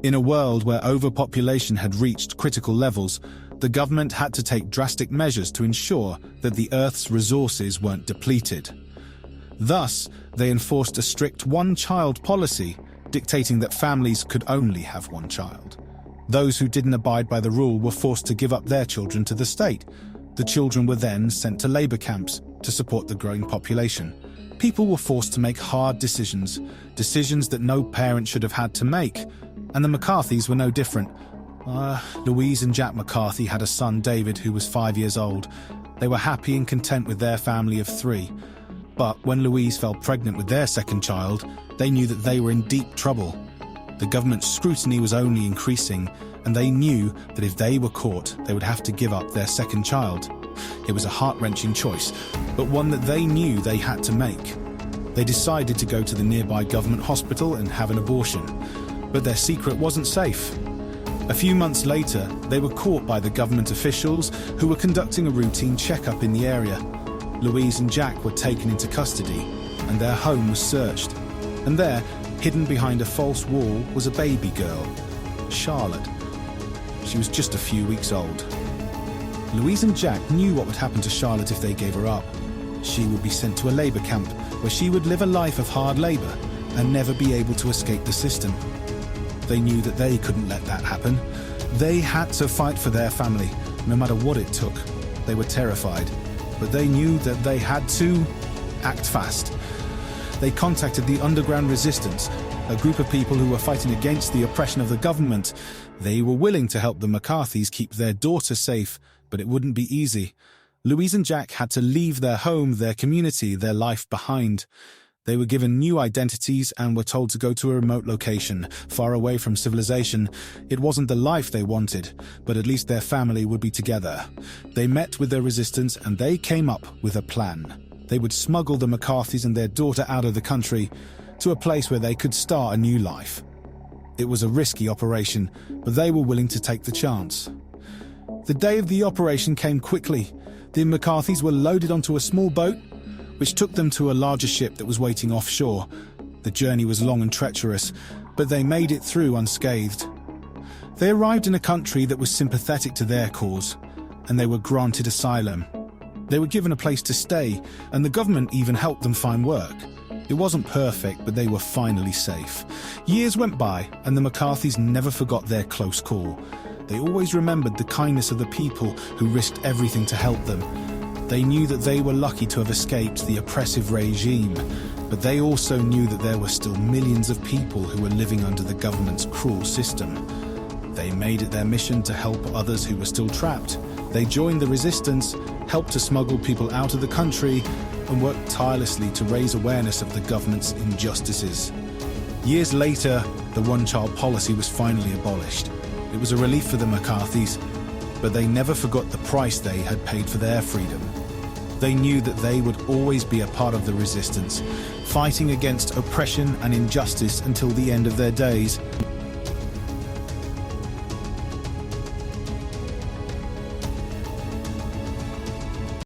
In a world where overpopulation had reached critical levels, the government had to take drastic measures to ensure that the Earth's resources weren't depleted. Thus, they enforced a strict one-child policy, dictating that families could only have one child. Those who didn't abide by the rule were forced to give up their children to the state. The children were then sent to labor camps to support the growing population. People were forced to make hard decisions that no parent should have had to make, and the McCarthys were no different. Louise and Jack McCarthy had a son, David, who was 5 years old. They were happy and content with their family of 3. But when Louise fell pregnant with their second child, they knew that they were in deep trouble. The government's scrutiny was only increasing, and they knew that if they were caught, they would have to give up their second child. It was a heart-wrenching choice, but one that they knew they had to make. They decided to go to the nearby government hospital and have an abortion, but their secret wasn't safe. A few months later, they were caught by the government officials who were conducting a routine checkup in the area. Louise and Jack were taken into custody, and their home was searched. And there, hidden behind a false wall, was a baby girl, Charlotte. She was just a few weeks old. Louise and Jack knew what would happen to Charlotte if they gave her up. She would be sent to a labor camp, where she would live a life of hard labor and never be able to escape the system. They knew that they couldn't let that happen. They had to fight for their family, no matter what it took. They were terrified, but they knew that they had to act fast. They contacted the underground resistance, a group of people who were fighting against the oppression of the government. They were willing to help the McCarthys keep their daughter safe, but it wouldn't be easy. Louise and Jack had to leave their home, their community, their life behind. They were given new identities and were told to go to a remote location, far away from civilization. It wasn't the life they wanted, but at least their family would be together. They met with their resistance and they came up with a plan. They would smuggle the McCarthys and their daughter out of the country to a place where they could start a new life. It was a risky operation, but they were willing to take the chance. The day of the operation came quickly. The McCarthys were loaded onto a small boat, which took them to a larger ship that was waiting offshore. The journey was long and treacherous, but they made it through unscathed. They arrived in a country that was sympathetic to their cause, and they were granted asylum. They were given a place to stay, and the government even helped them find work. It wasn't perfect, but they were finally safe. Years went by, and the McCarthys never forgot their close call. They always remembered the kindness of the people who risked everything to help them. They knew that they were lucky to have escaped the oppressive regime, but they also knew that there were still millions of people who were living under the government's cruel system. They made it their mission to help others who were still trapped. They joined the resistance, helped to smuggle people out of the country, and worked tirelessly to raise awareness of the government's injustices. Years later, the one-child policy was finally abolished. It was a relief for the McCarthys, but they never forgot the price they had paid for their freedom. They knew that they would always be a part of the resistance, fighting against oppression and injustice until the end of their days.